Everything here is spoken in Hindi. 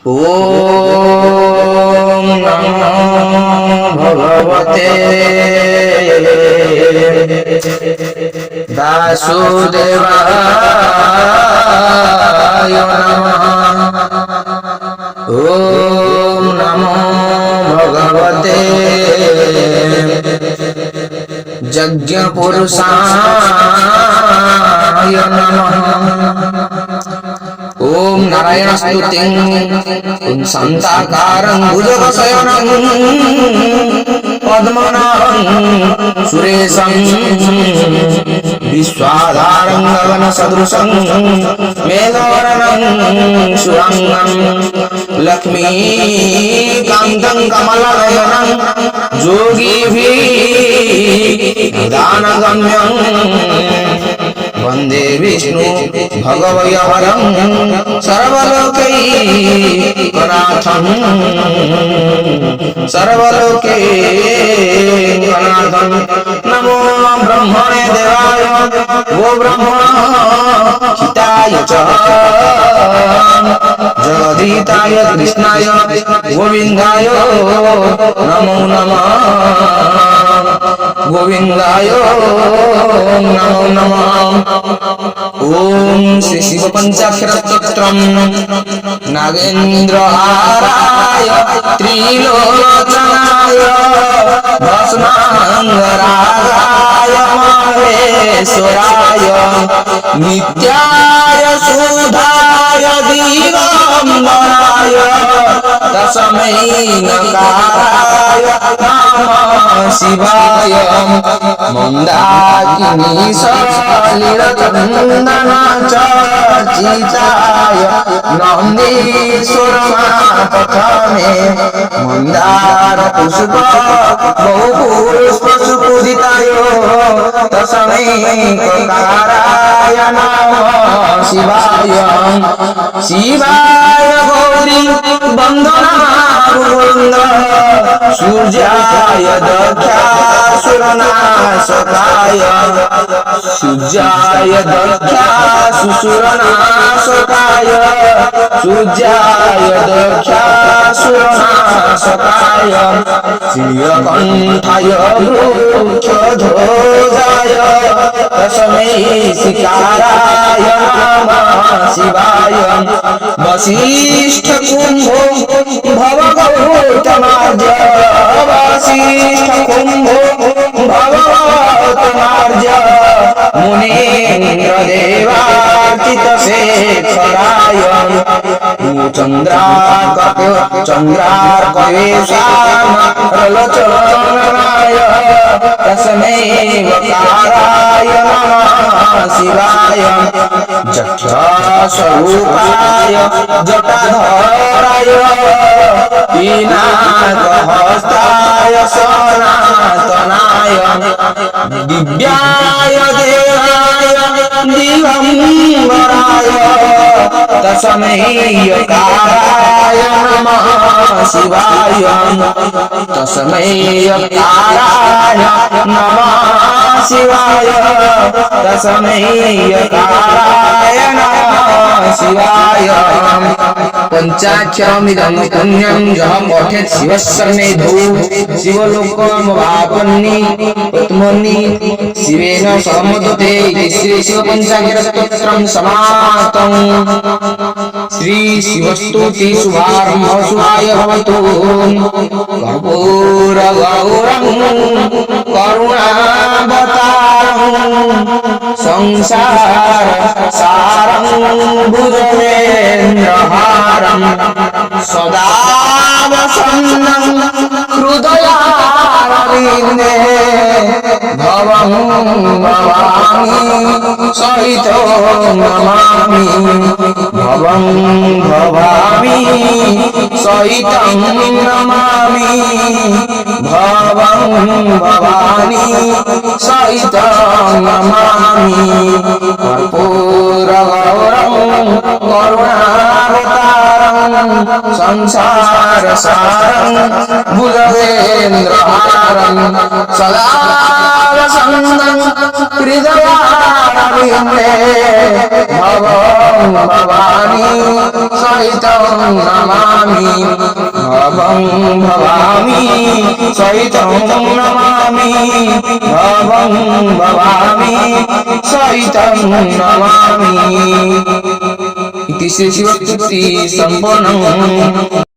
ओम नमो भगवते वासुदेवाय नमः। ओम नमो भगवते यज्ञपुरुषाय नमः। ओम नारायणस्तुतिं शान्ताकारं भुजगशयनं पद्मनाभं सुरेशं विश्वाधारं गगनसदृशं मेघवर्णं शुभांगं लक्ष्मीकान्तं कमलनयनं योगिभिः दानगम्यं वंदे विष्णु भगवयहरं सर्वलोकैकनाथं सर्वलोकैकनाथं। नमो ब्रह्मणे देवाय वो ब्रह्मण हिताय च जगदीताय कृष्णाय गोविन्दाय नमो नमः। गोविन्दाय नमो नमः। ओम श्री शिव पंचाक्षर स्तोत्रम नागेन्द्रहाराय त्रिलोचनाय भस्मांगरागाय महेश्वराय नित्याय सुधाय दिगंबराय तस्मै नकाराय नमः शिवाय मंदाकिनी सलिलचंदन चर्चिताय नंदीश्वर प्रथमे मंदार पुष्प बहुपुष्प सुपूजिताय तस्मै ककाराय नमः शिवाय। शिवाय गौरी वंदना गोविंद सूर्याय दक्षासुरनाशकाय सूर्याय दक्षासुरनाशकाय सूर्याय दक्षासुरनाशकाय श्रीकंठाय वृक्षध्वजाय तस्मै शिकाराय नमः शिवाय। वसिष्ठ कुंभो भवगौतमार्य वसिष्ठ कुंभो भवगौतमार्य मुनीन्द्र देवार्चित शेखराय चंद्रार्कवेशानरलोचनाय तस्मै वकाराय नमः शिवाय। जक्षस्वरूपाय जटाधराय पिनाकहस्ताय सनातनाय दिव्याय देवाय दिगंबराय तस्मै यकाराय नमः शिवाय। तस्मै यकाराय नमः शिवाय। तस्मै यकाराय नमः शिवाय। पंचाक्षरमिदं पुण्यं यः पठेत् शिवस्सन्निधौ शिवलोकमवाप्नोति उत्मन्नि शिवेन सहमोदते। इति श्री शिवपञ्चाक्षरस्तोत्रं समाप्तम्। श्री शिवस्तुति शुभारम्भ शुभाय भवतु। कर्पूरगौरं करुणावतारं संसार सारं भुजगेन्द्रहारं सदा वसन्तं हृदयारविन्दे भवं भवामि सहितं नमामि भवं भवामि सहितं नमामि भवं भवानि सहितं नमामि। कर्पूरगौरं करुणावतारं संसार सारं भुजगेन्द्रहारं सदा वसन्तं हृदयारविन्दे भवं भवानि सहितं नमामि नमामि भवं भवामि सहितं नमामि भवं भवामि सहितं नमामि इति श्री शिवस्तुति संपूर्णम्।